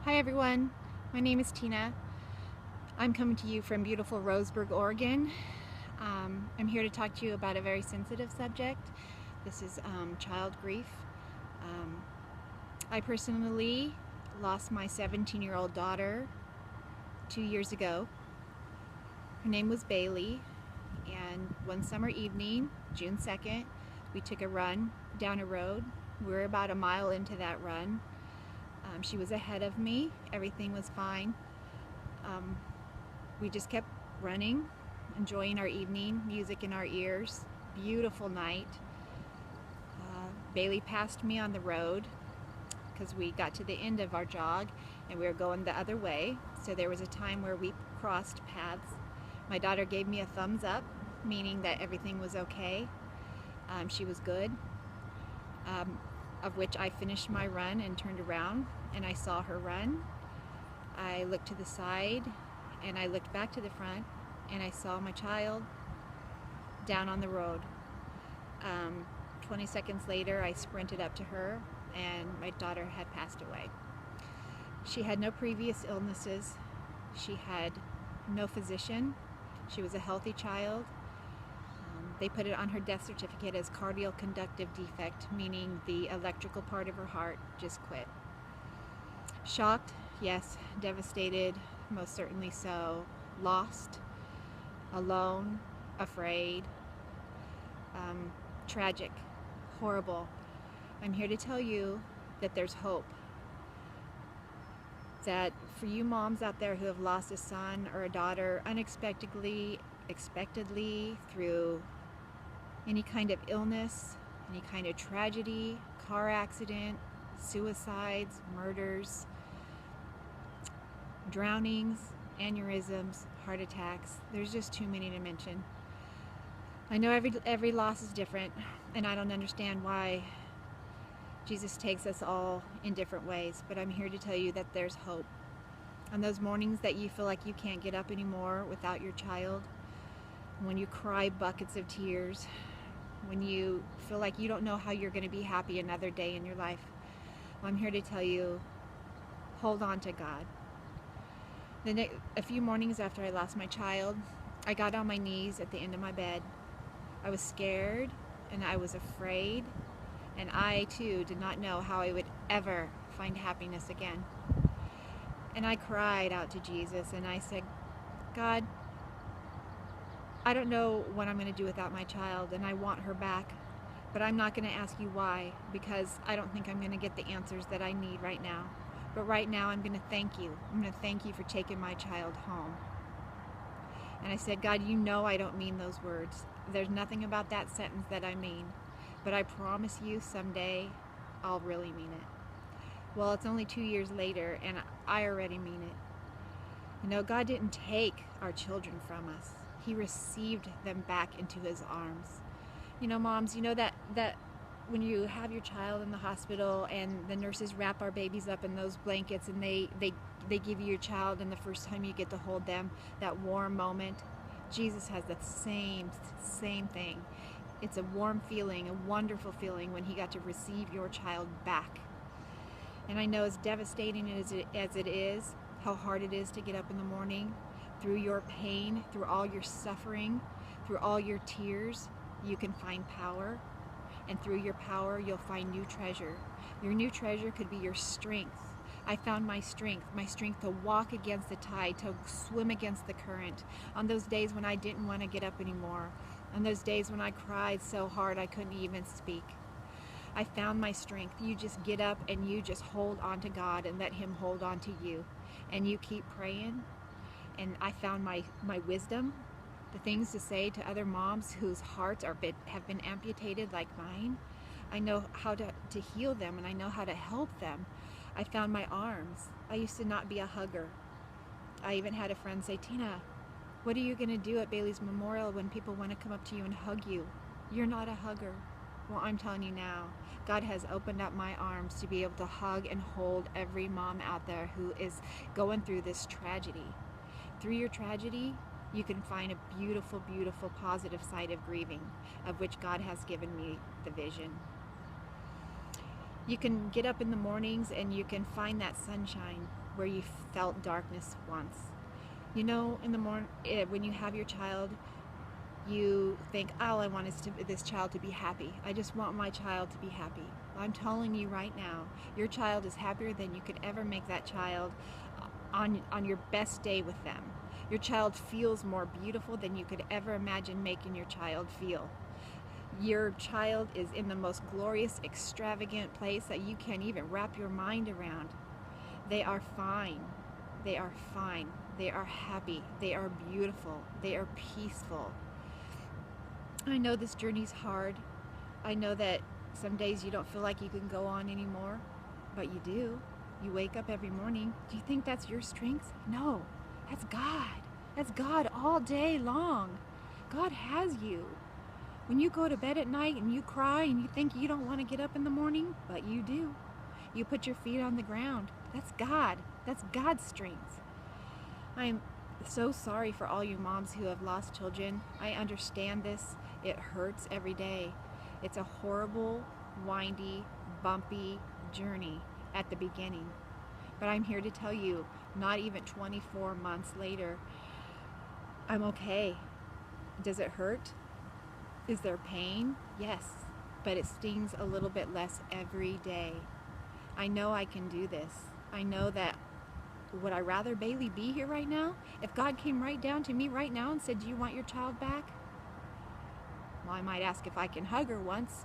Hi everyone, my name is Tina. I'm coming to you from beautiful Roseburg, Oregon. I'm here to talk to you about a very sensitive subject. This is child grief. Um, I personally lost my 17-year-old daughter 2 years ago. Her name was Bailey, and one summer evening, June 2nd, we took a run down a road. We were about a mile into that run. She was ahead of me. Everything was fine. Um, we just kept running, enjoying our evening, music in our ears. Beautiful night. Bailey passed me on the road because we got to the end of our jog and we were going the other way. So there was a time where we crossed paths. My daughter gave me a thumbs up, meaning that everything was okay. She was good. Of which I finished my run and turned around and I saw her run. I looked to the side and I looked back to the front and I saw my child down on the road. 20 seconds later, I sprinted up to her and my daughter had passed away. She had no previous illnesses. She had no physician. She was a healthy child. They put it on her death certificate as cardioconductive defect, meaning the electrical part of her heart just quit. Shocked, yes. Devastated, most certainly so. Lost, alone, afraid, tragic, horrible. I'm here to tell you that there's hope. That for you moms out there who have lost a son or a daughter unexpectedly, expectedly, through any kind of illness, any kind of tragedy, car accident, suicides, murders, drownings, aneurysms, heart attacks. There's just too many to mention. I know every loss is different, and I don't understand why Jesus takes us all in different ways, but I'm here to tell you that there's hope. On those mornings that you feel like you can't get up anymore without your child, when you cry buckets of tears, when you feel like you don't know how you're going to be happy another day in your life, I'm here to tell you, hold on to God. A few mornings after I lost my child, I got on my knees at the end of my bed. I was scared and I was afraid, and I too did not know how I would ever find happiness again. And I cried out to Jesus and I said, God, I don't know what I'm going to do without my child, and I want her back, but I'm not going to ask you why, because I don't think I'm going to get the answers that I need right now. But right now I'm going to thank you. I'm going to thank you for taking my child home. And I said, God, you know I don't mean those words. There's nothing about that sentence that I mean, but I promise you someday I'll really mean it. Well, it's only 2 years later and I already mean it. You know, God didn't take our children from us. He received them back into his arms. You know, moms, you know that when you have your child in the hospital and the nurses wrap our babies up in those blankets and they give you your child, and the first time you get to hold them, that warm moment, Jesus has the same thing. It's a warm feeling, a wonderful feeling when he got to receive your child back. And I know as devastating as it is, how hard it is to get up in the morning, through your pain, through all your suffering, through all your tears, you can find power. And through your power, you'll find new treasure. Your new treasure could be your strength. I found my strength to walk against the tide, to swim against the current. On those days when I didn't want to get up anymore, on those days when I cried so hard I couldn't even speak. I found my strength. You just get up and you just hold on to God and let him hold on to you. And you keep praying. And I found my wisdom, the things to say to other moms whose hearts have been amputated like mine. I know how to heal them, and I know how to help them. I found my arms. I used to not be a hugger. I even had a friend say, Tina, what are you going to do at Bailey's memorial when people want to come up to you and hug you? You're not a hugger. Well, I'm telling you now, God has opened up my arms to be able to hug and hold every mom out there who is going through this tragedy. Through your tragedy, you can find a beautiful, beautiful, positive side of grieving, of which God has given me the vision. You can get up in the mornings and you can find that sunshine where you felt darkness once. You know, in the morning, when you have your child, you think, all I want is this child to be happy. I just want my child to be happy. I'm telling you right now, your child is happier than you could ever make that child on your best day with them. Your child feels more beautiful than you could ever imagine making your child feel. Your child is in the most glorious, extravagant place that you can't even wrap your mind around. They are fine. They are fine. They are happy. They are beautiful. They are peaceful. I know this journey's hard. I know that some days you don't feel like you can go on anymore, but you do. You wake up every morning. Do you think that's your strength? No, that's God. That's God all day long. God has you. When you go to bed at night and you cry and you think you don't want to get up in the morning, but you do. You put your feet on the ground. That's God. That's God's strength. I am so sorry for all you moms who have lost children. I understand this. It hurts every day. It's a horrible, windy, bumpy journey at the beginning. But I'm here to tell you, not even 24 months later, I'm okay. Does it hurt? Is there pain? Yes, but it stings a little bit less every day. I know I can do this. I know that, would I rather Bailey be here right now? If God came right down to me right now and said, do you want your child back? Well, I might ask if I can hug her once.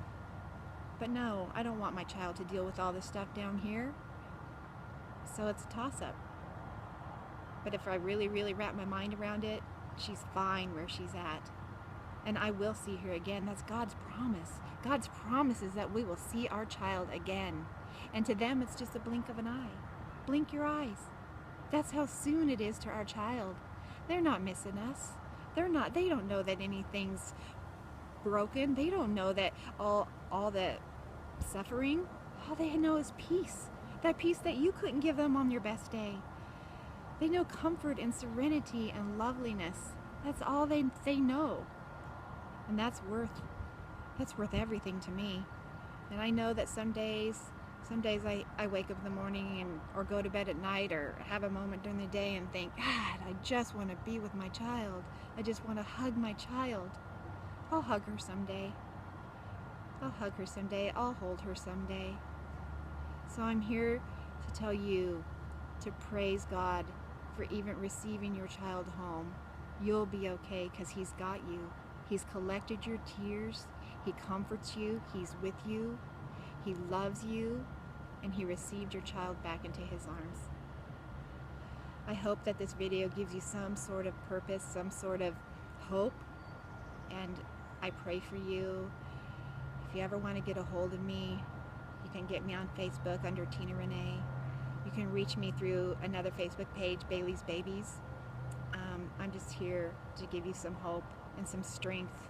But no, I don't want my child to deal with all this stuff down here. So it's a toss-up. But if I really, really wrap my mind around it, she's fine where she's at. And I will see her again. That's God's promise. God's promise is that we will see our child again. And to them, it's just a blink of an eye. Blink your eyes. That's how soon it is to our child. They're not missing us. They don't know that anything's broken. They don't know that all the suffering. All they know is peace. That peace that you couldn't give them on your best day. They know comfort and serenity and loveliness. That's all they know. And that's worth everything to me. And I know that some days I wake up in the morning or go to bed at night or have a moment during the day and think, God, I just want to be with my child. I just want to hug my child. I'll hug her someday. I'll hug her someday. I'll hold her someday. So I'm here to tell you to praise God for even receiving your child home. You'll be okay because He's got you. He's collected your tears. He comforts you. He's with you. He loves you. And He received your child back into His arms. I hope that this video gives you some sort of purpose, some sort of hope. And I pray for you. If you ever want to get a hold of me, you can get me on Facebook under Tina Renee. You can reach me through another Facebook page, Bailey's Babies. I'm just here to give you some hope and some strength.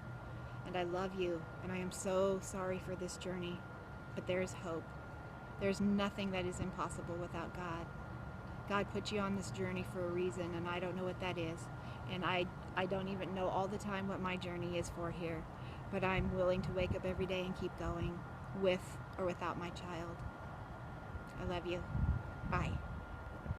And I love you. And I am so sorry for this journey. But there's hope. There's nothing that is impossible without God. God put you on this journey for a reason, and I don't know what that is. And I don't even know all the time what my journey is for here. But I'm willing to wake up every day and keep going, with or without my child. I love you. Bye.